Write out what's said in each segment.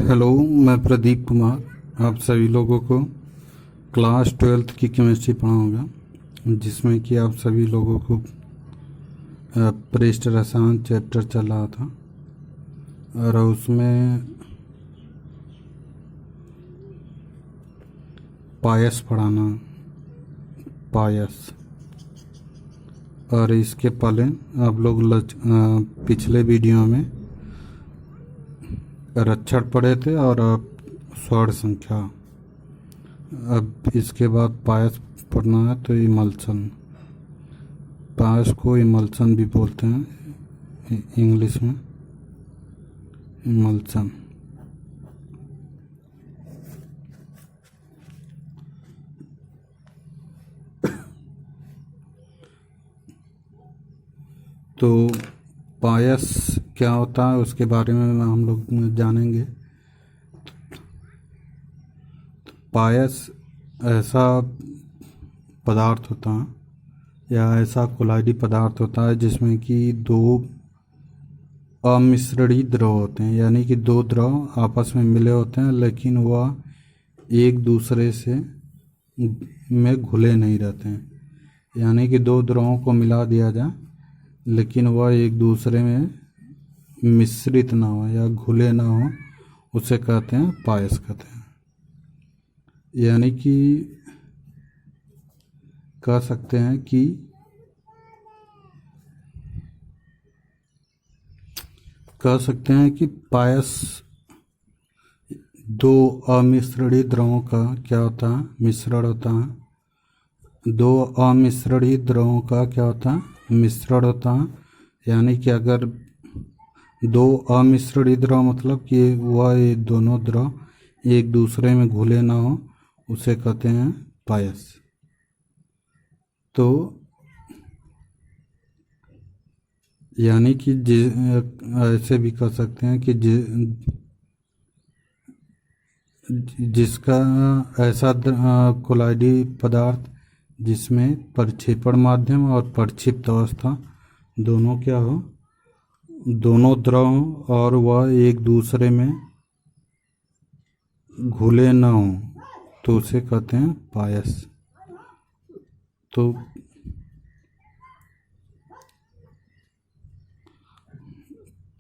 Hello, मैं प्रदीप कुमार आप सभी लोगों को क्लास 12th की केमिस्ट्री पढ़ाऊँगा, जिसमें कि आप सभी लोगों को पृष्ठ रसायन चैप्टर चल रहा था और उसमें पायस पढ़ाना। पायस और इसके पहले आप लोग पिछले वीडियो में रक्षण पढ़े थे और अब स्वर्ण संख्या। अब इसके बाद पायस पढ़ना है, तो इमल्सन। पायस को इमल्सन भी बोलते हैं इंग्लिश में, इमल्सन। तो पायस क्या होता है उसके बारे में हम लोग जानेंगे। पायस ऐसा पदार्थ होता है या ऐसा कोलाइडी पदार्थ होता है जिसमें कि दो अमिश्रणी द्रव होते हैं, यानी कि दो द्रव आपस में मिले होते हैं लेकिन वह एक दूसरे से में घुले नहीं रहते हैं। यानी कि दो द्रवों को मिला दिया जाए लेकिन वह एक दूसरे में मिश्रित ना हो या घुले ना हो, उसे कहते हैं पायस कहते हैं। यानी कि कह सकते हैं कि पायस दो अमिश्रणी द्रवों का क्या होता है, मिश्रण होता है। दो अमिश्रणी द्रवों का क्या होता है, मिश्रण होता है। यानी कि अगर दो अमिश्रणी द्रव मतलब कि वह ये दोनों द्रव एक दूसरे में घुले ना हो, उसे कहते हैं पायस। तो यानी कि ऐसे भी कह सकते हैं कि जिसका ऐसा कोलाइडी पदार्थ जिसमें परिक्षेपण माध्यम और परिक्षिप्त अवस्था दोनों क्या हो, दोनों द्रव हो और वह एक दूसरे में घुले न हो, तो उसे कहते हैं पायस। तो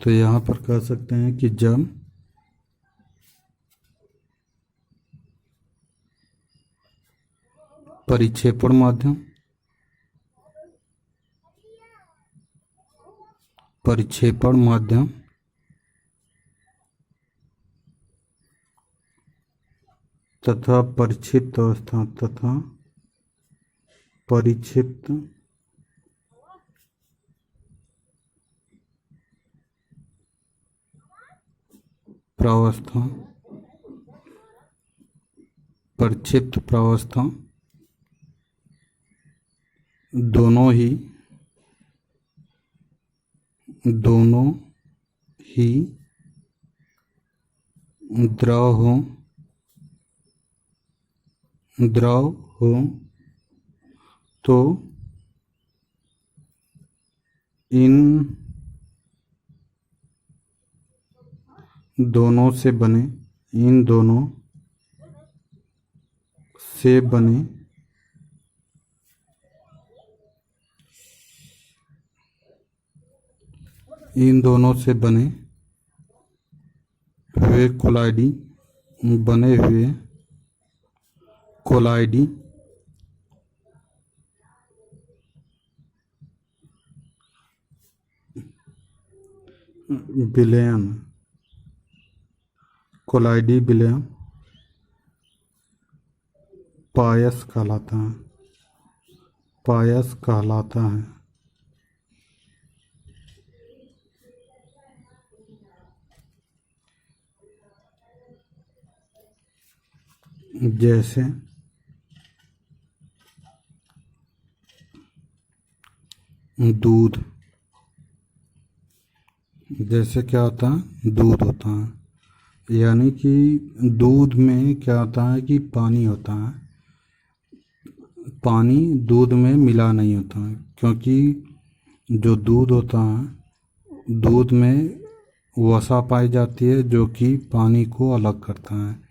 यहाँ पर कह सकते हैं कि जब परिक्षेपण माध्यम तथा परिक्षिप्त अवस्था तथा परिक्षिप्त प्रावस्था, परिक्षिप्त प्रावस्था दोनों ही द्रव हो तो इन दोनों से बने हुए कोलाइडी विलयन पायस कहलाता है। जैसे दूध, जैसे क्या होता है, दूध होता है। यानी कि दूध में क्या होता है कि पानी होता है, पानी दूध में मिला नहीं होता है, क्योंकि जो दूध होता है दूध में वसा पाई जाती है जो कि पानी को अलग करता है,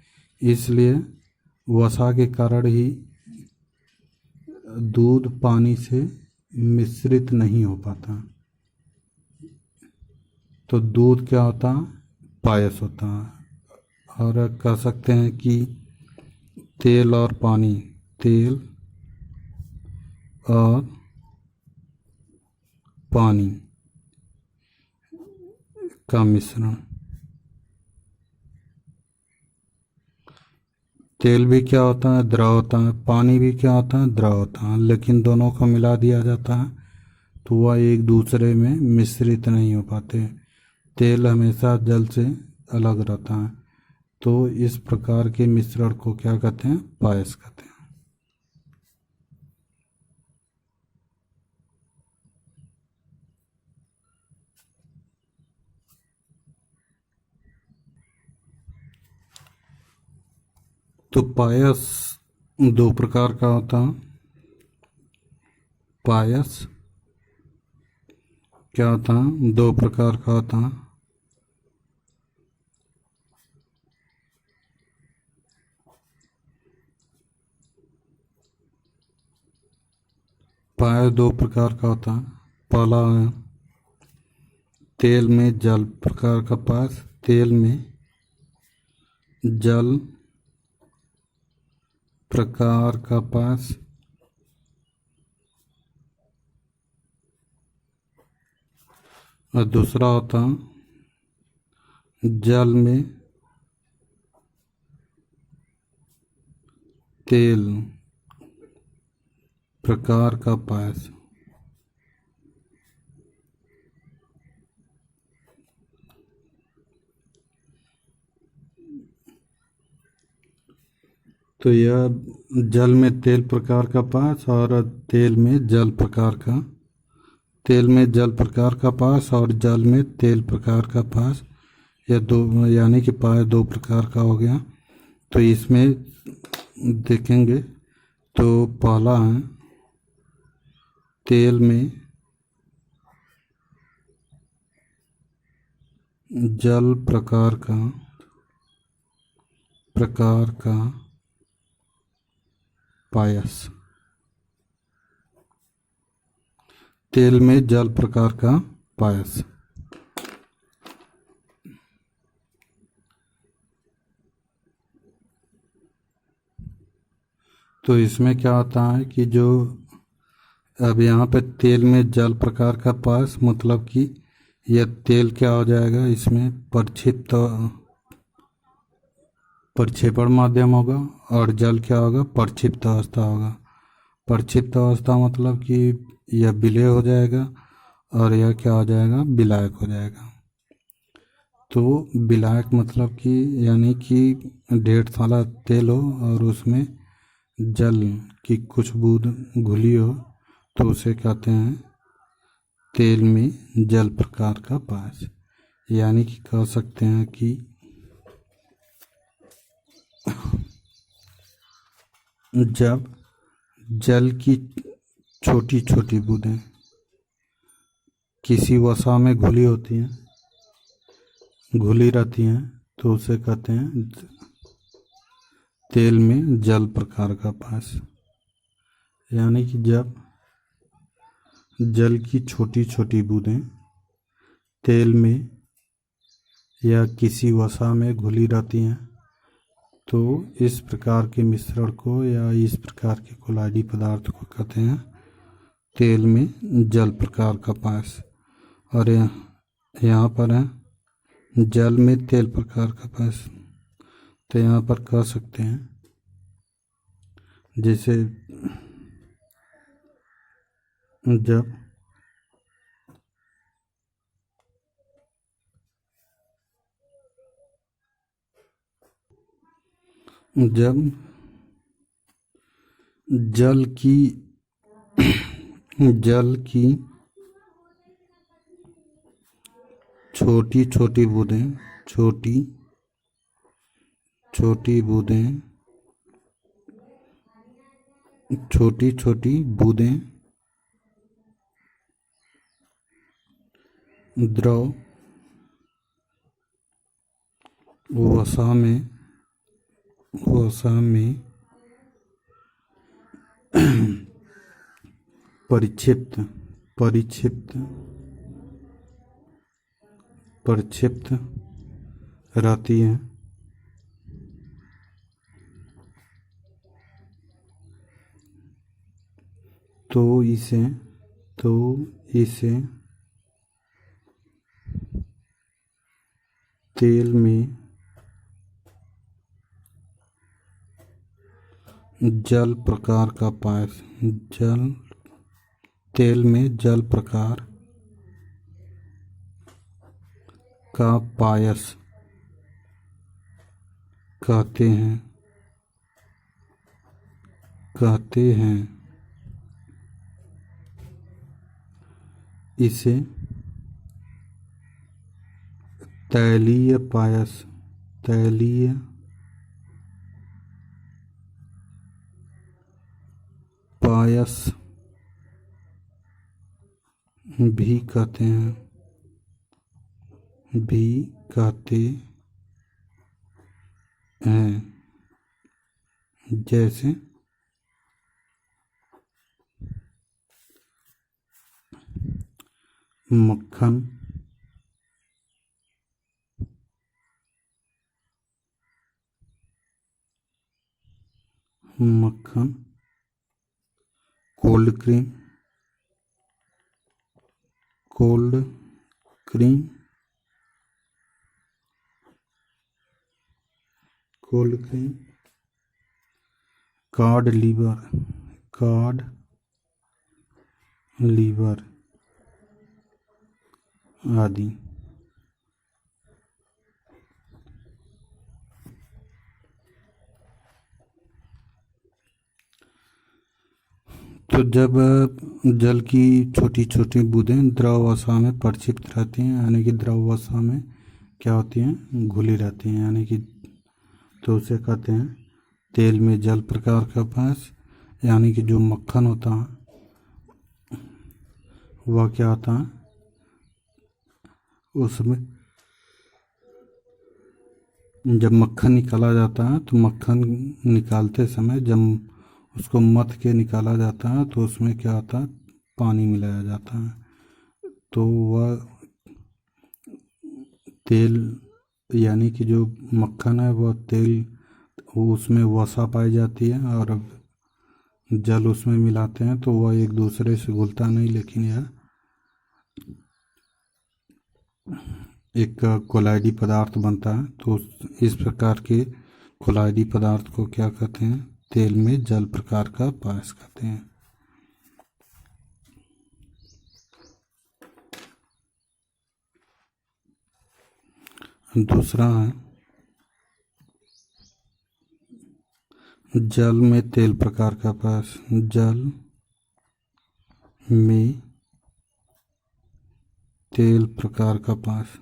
इसलिए वसा के कारण ही दूध पानी से मिश्रित नहीं हो पाता। तो दूध क्या होता है? पायस होता है। और कह सकते हैं कि तेल और पानी, तेल और पानी का मिश्रण। तेल भी क्या होता है? द्रव होता है। पानी भी क्या होता है? द्रव होता है। लेकिन दोनों को मिला दिया जाता है तो वह एक दूसरे में मिश्रित नहीं हो पाते। तेल हमेशा जल से अलग रहता है। तो इस प्रकार के मिश्रण को क्या कहते हैं? पायस कहते हैं। तो पायस दो प्रकार का होता है। पायस क्या होता है? दो प्रकार का होता है। पायस दो प्रकार का होता है। पहला है तेल में जल प्रकार का पायस। तेल में जल प्रकार का पायस। और दूसरा होता है जल में तेल प्रकार का पायस। तो यह जल में तेल प्रकार का पायस और तेल में जल प्रकार का, तेल में जल प्रकार का पायस और जल में तेल प्रकार का पायस, यह दो यानी कि पायस दो प्रकार का हो गया। तो इसमें देखेंगे तो पहला है तेल में जल प्रकार का पायस। तेल में जल प्रकार का पायस। तो इसमें क्या होता है कि जो अब यहाँ पे तेल में जल प्रकार का पायस मतलब कि यह तेल क्या हो जाएगा? इसमें प्रक्षेपण माध्यम होगा और जल क्या होगा? प्रक्षिप्त अवस्था होगा। प्रक्षिप्त अवस्था मतलब कि यह विलय हो जाएगा और यह क्या हो जाएगा? विलायक हो जाएगा। तो विलायक मतलब कि यानी कि ढेर सारा तेल हो और उसमें जल की कुछ बूंद घुली हो तो उसे कहते हैं तेल में जल प्रकार का पायस। यानी कि कह सकते हैं कि जब जल की छोटी छोटी बूंदें किसी वसा में घुली होती हैं, घुली रहती हैं, तो उसे कहते हैं तेल में जल प्रकार का पायस। यानी कि जब जल की छोटी छोटी बूंदें तेल में या किसी वसा में घुली रहती हैं तो इस प्रकार के मिश्रण को या इस प्रकार के कोलाडी पदार्थ को कहते हैं तेल में जल प्रकार का पायस। और यहाँ पर है जल में तेल प्रकार का पायस। तो यहाँ पर कह सकते हैं जैसे जब जब जल की छोटी छोटी बूंदें छोटी छोटी बूंदें द्रव वसा में परिक्षिप्त परिक्षिप्त परिक्षिप्त रहती है, तो इसे तेल में जल प्रकार का पायस तेल में जल प्रकार का पायस कहते हैं। इसे तैलीय पायस भी कहते हैं, जैसे मक्खन, कोल्ड क्रीम, कॉड लीवर आदि। तो जब जल की छोटी छोटी बूंदें द्रव अवस्था में परिक्षिप्त रहती हैं, यानी कि द्रव अवस्था में क्या होती हैं, घुली रहती हैं, यानी कि तो उसे कहते हैं तेल में जल प्रकार का पायस। यानी कि जो मक्खन होता है वह क्या होता है, उसमें जब मक्खन निकाला जाता है तो मक्खन निकालते समय जब उसको मथ के निकाला जाता है तो उसमें क्या होता है, पानी मिलाया जाता है, तो वह तेल यानी कि जो मक्खन है वह तेल, उसमें वसा पाई जाती है और जल उसमें मिलाते हैं तो वह एक दूसरे से घुलता नहीं, लेकिन यह एक कोलाइडी पदार्थ बनता है। तो इस प्रकार के कोलाइडी पदार्थ को क्या कहते हैं, तेल में जल प्रकार का पायस कहते हैं। दूसरा है जल में तेल प्रकार का पायस। जल में तेल प्रकार का पायस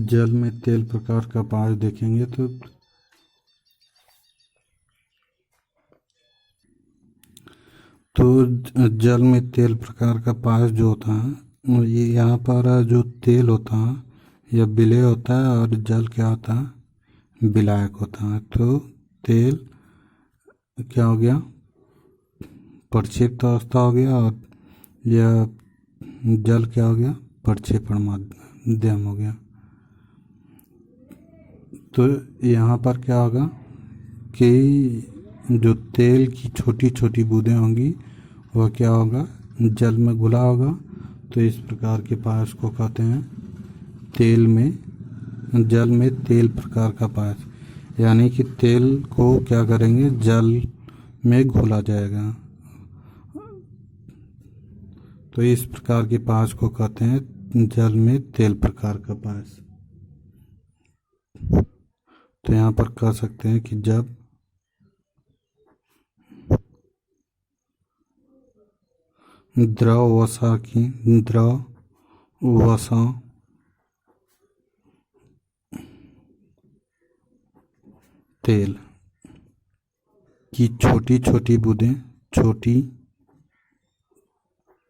जल में तेल प्रकार का पायस देखेंगे तो जल में तेल प्रकार का पायस जो होता है, ये यहाँ पर जो तेल होता है यह विलेय होता है और जल क्या होता है, विलायक होता है। तो तेल क्या हो गया, प्रक्षेप्त अवस्था हो गया, और यह जल क्या हो गया, प्रक्षेपण माध्यम हो गया। तो यहाँ पर क्या होगा कि जो तेल की छोटी छोटी बूंदें होंगी वह क्या होगा, जल में घुला होगा। तो इस प्रकार के पायस को कहते हैं जल में तेल प्रकार का पायस, यानी कि तेल को क्या करेंगे, जल में घोला जाएगा। तो इस प्रकार के पायस को कहते हैं जल में तेल प्रकार का पायस। तो यहाँ पर कह सकते हैं कि जब द्रव वसा तेल की छोटी छोटी बूंदें, छोटी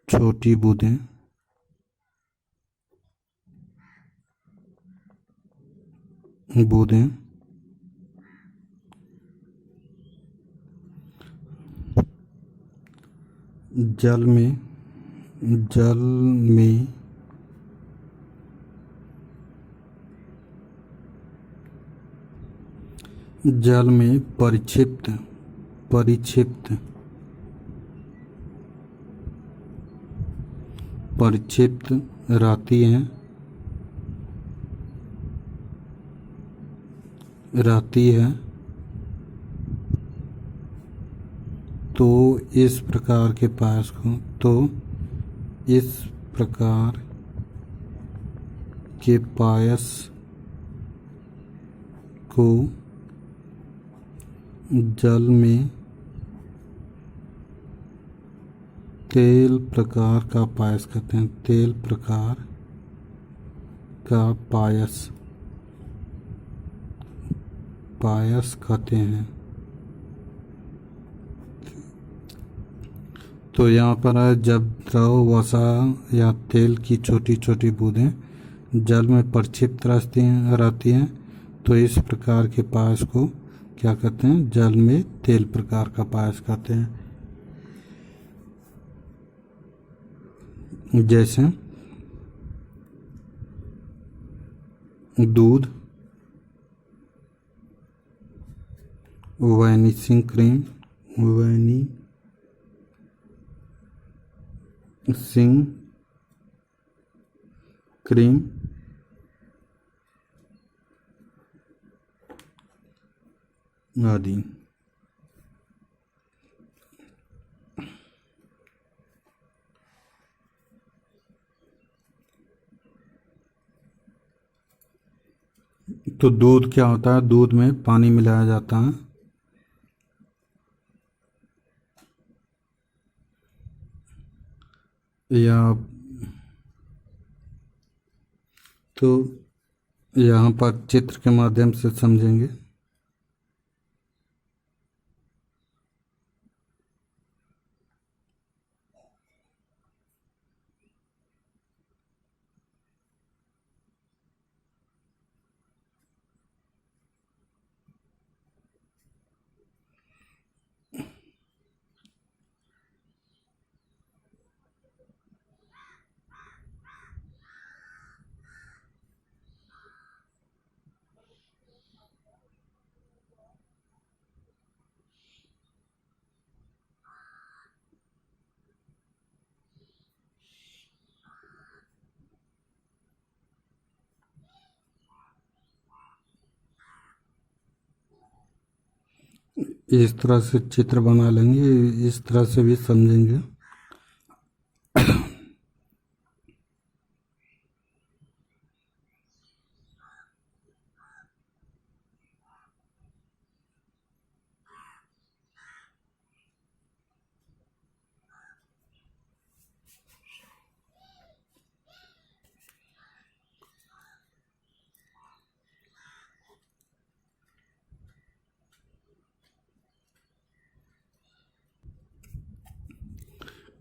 छोटी बूंदें बूंदें जल में जल में परिक्षिप्त रहती है तो इस प्रकार के पायस को जल में तेल प्रकार का पायस कहते हैं। तेल प्रकार का पायस कहते हैं। तो यहाँ पर है, जब द्रव वसा या तेल की छोटी छोटी बूंदें जल में प्रक्षिप्त रहती हैं तो इस प्रकार के पायस को क्या कहते हैं? जल में तेल प्रकार का पायस कहते हैं। जैसे दूध, वैनिशिंग क्रीम आदि। तो दूध क्या होता है? दूध में पानी मिलाया जाता है। या तो यहाँ पर चित्र के माध्यम से समझेंगे। इस तरह से चित्र बना लेंगे, इस तरह से भी समझेंगे।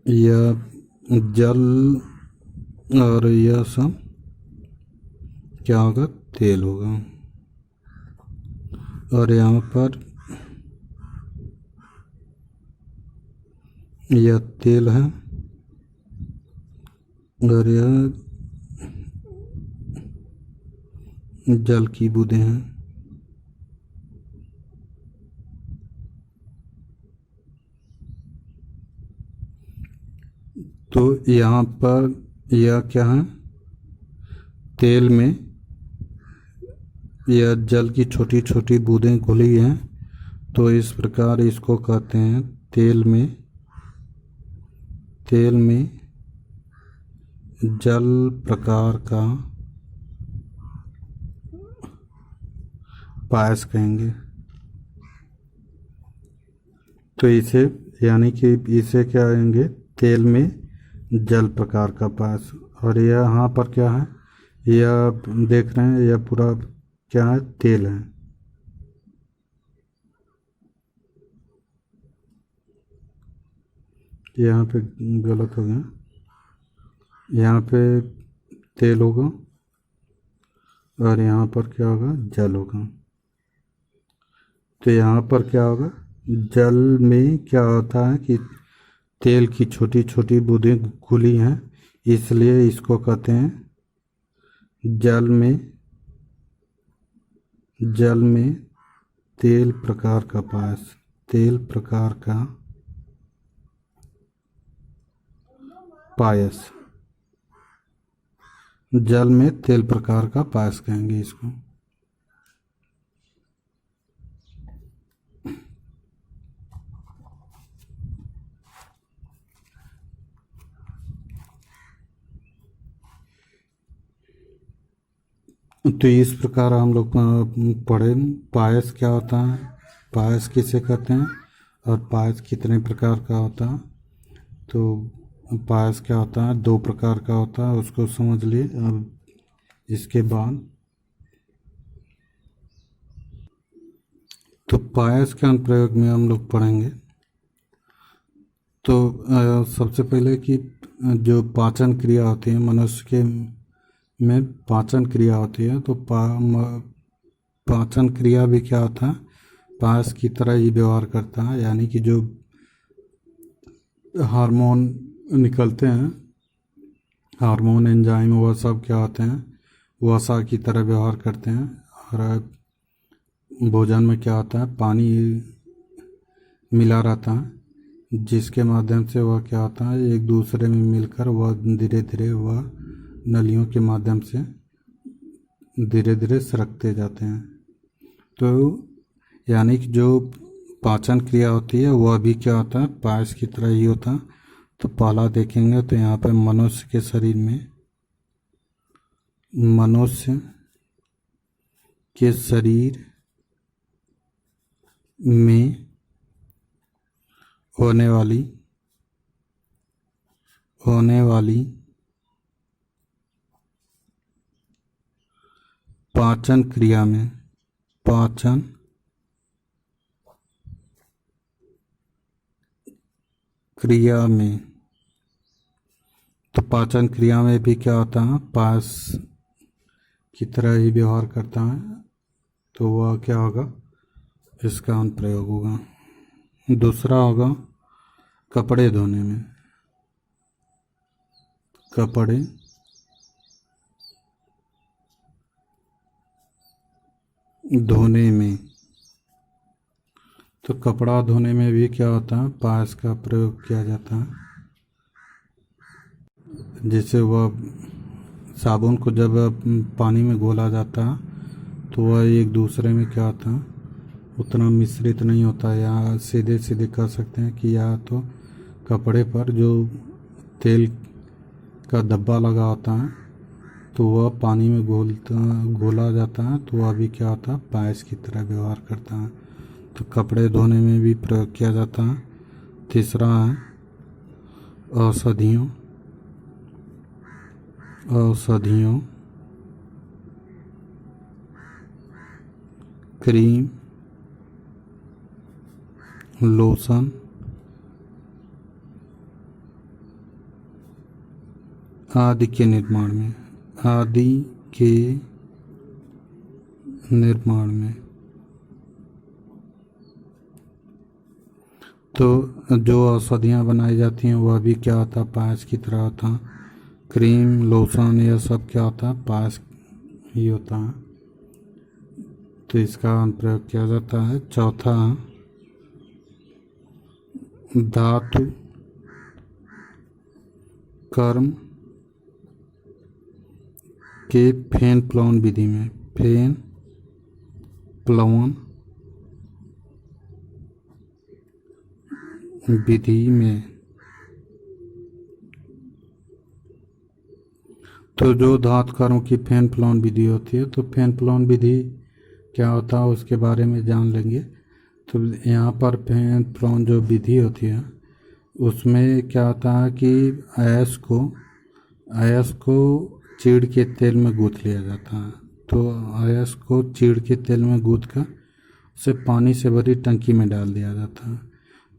यह जल और यह सब क्या होगा? तेल होगा। और यहाँ पर यह तेल है और यह जल की बूंदें हैं। तो यहाँ पर यह क्या है? तेल में यह जल की छोटी छोटी बूंदें घुली हैं तो इस प्रकार इसको कहते हैं तेल में जल प्रकार का पायस कहेंगे। तो इसे यानी कि इसे क्या कहेंगे? तेल में जल प्रकार का पायस। और यह यहाँ पर क्या है? यह देख रहे हैं, यह पूरा क्या है? तेल है। यहाँ पे गलत हो गया, यहाँ पे तेल होगा और यहाँ पर क्या होगा, जल होगा। तो यहाँ पर क्या होगा, जल में क्या होता है कि तेल की छोटी छोटी बूंदें घुली हैं, इसलिए इसको कहते हैं जल में तेल प्रकार का पायस, तेल प्रकार का पायस, जल में तेल प्रकार का पायस कहेंगे इसको। तो इस प्रकार हम लोग पढ़े पायस क्या होता है, पायस किसे कहते हैं और पायस कितने प्रकार का होता है। तो पायस क्या होता है, 2 प्रकार का होता है, उसको समझ लिए। अब इसके बाद तो पायस के अनुप्रयोग में हम लोग पढ़ेंगे। तो सबसे पहले कि जो पाचन क्रिया होती है मनुष्य के में पाचन क्रिया होती है, तो पाचन क्रिया भी क्या होता है, पायस की तरह ही व्यवहार करता है। यानी कि जो हार्मोन निकलते हैं, हार्मोन एंजाइम, वह सब क्या होते हैं, वसा की तरह व्यवहार करते हैं। और भोजन में क्या होता है, पानी मिला रहता है, जिसके माध्यम से वह क्या होता है, एक दूसरे में मिलकर वह धीरे धीरे वह नलियों के माध्यम से धीरे धीरे सरकते जाते हैं। तो यानी कि जो पाचन क्रिया होती है वह भी क्या होता है, पायस की तरह ही होता है। तो पहला देखेंगे तो यहाँ पे मनुष्य के शरीर में, मनुष्य के शरीर में होने वाली पाचन क्रिया में, पाचन क्रिया में, तो पाचन क्रिया में भी क्या होता है, पायस की तरह ही व्यवहार करता है। तो वह क्या होगा, इसका अनुप्रयोग होगा। दूसरा होगा कपड़े धोने में, कपड़े धोने में। तो कपड़ा धोने में भी क्या होता है, पायस का प्रयोग किया जाता है। जैसे वह साबुन को जब पानी में घोला जाता है तो वह एक दूसरे में क्या होता है, उतना मिश्रित नहीं होता। या सीधे सीधे कह सकते हैं कि या तो कपड़े पर जो तेल का धब्बा लगा होता है तो वह पानी में घोला जाता है, तो वह भी क्या होता है, पायस की तरह व्यवहार करता है। तो कपड़े धोने में भी प्रयोग किया जाता है। तीसरा है औषधियों क्रीम, लोशन आदि के निर्माण में, तो जो औषधियाँ बनाई जाती हैं वह भी क्या होता है, पायस की तरह होता है। क्रीम, लोशन, यह सब क्या होता है, पायस ही होता है। तो इसका अनुप्रयोग किया जाता है। चौथा धातु कर्म के फेन प्लवन विधि में, फेन प्लवन विधि में, तो जो धातु कर्म की फेन प्लवन विधि होती है, तो फेन प्लवन विधि क्या होता है उसके बारे में जान लेंगे। तो यहाँ पर फेन प्लवन जो विधि होती है उसमें क्या होता है कि अयस्क को चीड़ के तेल में गूँथ लिया जाता है। तो अयस्क को चीड़ के तेल में गूँथ कर उसे पानी से भरी टंकी में डाल दिया जाता है।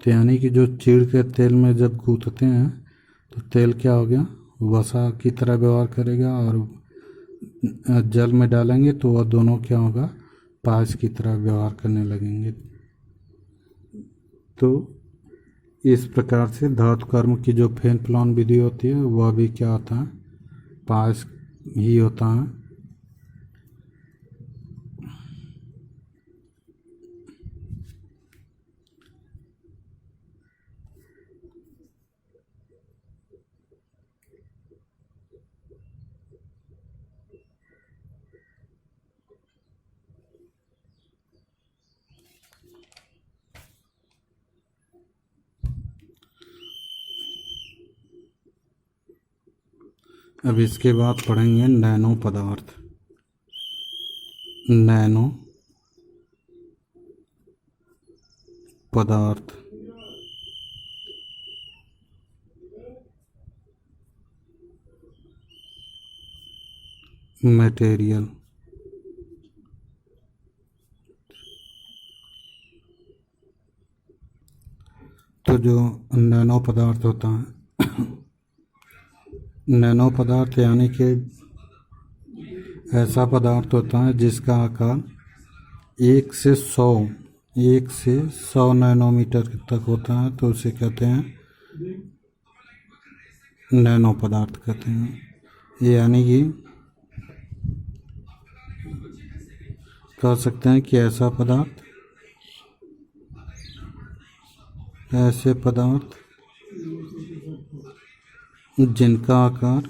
तो यानी कि जो चीड़ के तेल में जब गूंथते हैं तो तेल क्या हो गया, वसा की तरह व्यवहार करेगा, और जल में डालेंगे तो वह दोनों क्या होगा, पास की तरह व्यवहार करने लगेंगे। तो इस प्रकार से धातु कर्म की जो फेन प्लान विधि होती है वह भी क्या होता है, पास ही होता है। अब इसके बाद पढ़ेंगे नैनो पदार्थ। नैनो पदार्थ मटेरियल। तो जो नैनो पदार्थ होता है नैनो पदार्थ यानी कि ऐसा पदार्थ होता है जिसका आकार 1 से 100 नैनोमीटर तक होता है, तो उसे कहते हैं नैनो पदार्थ कहते हैं। यानी कि कह सकते हैं कि ऐसे पदार्थ जिनका आकार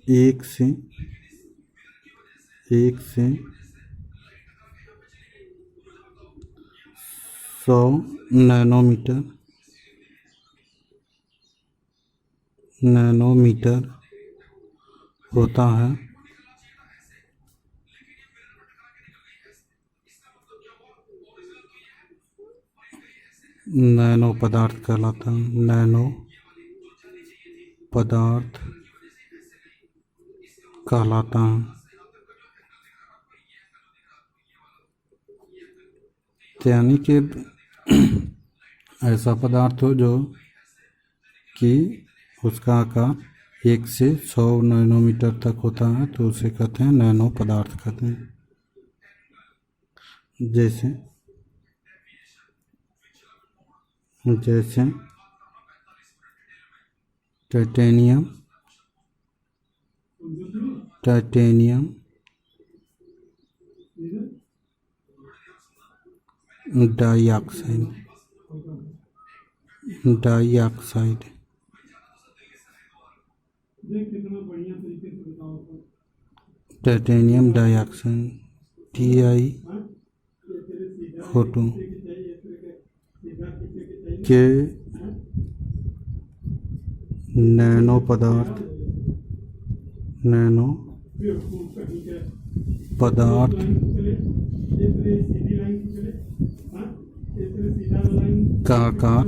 1 से 100 नैनोमीटर होता है, नैनो पदार्थ कहलाता है। नैनो पदार्थ कहलाता है। तो यानी कि ऐसा पदार्थ हो जो कि उसका आकार 1 से 100 नैनोमीटर तक होता है, तो उसे कहते हैं नैनो पदार्थ कहते हैं। जैसे titanium dioxide titanium dioxide TiO2 के नैनो पदार्थ का आकार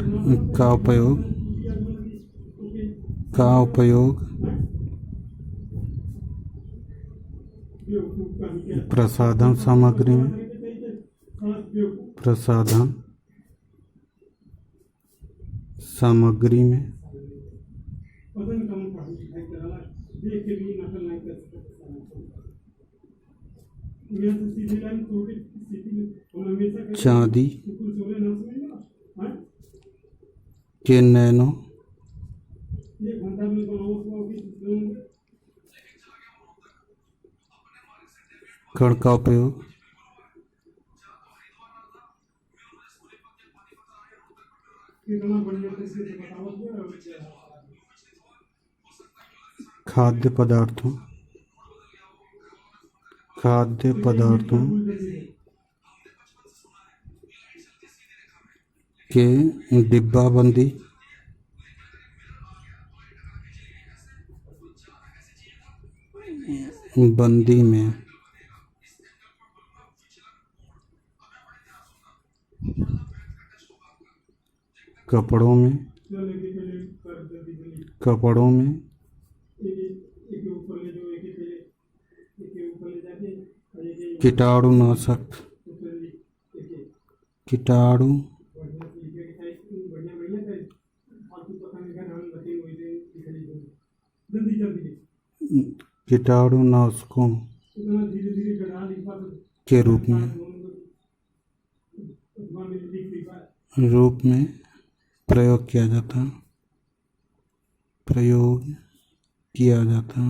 का उपयोग प्रसाधन सामग्री में चांदी के नैनो कण का उपयोग खाद्य पदार्थों के डिब्बाबंदी में कपड़ों में कीटाणुनाशक कीटाणु कीटाणुनाशकों के रूप में प्रयोग किया जाता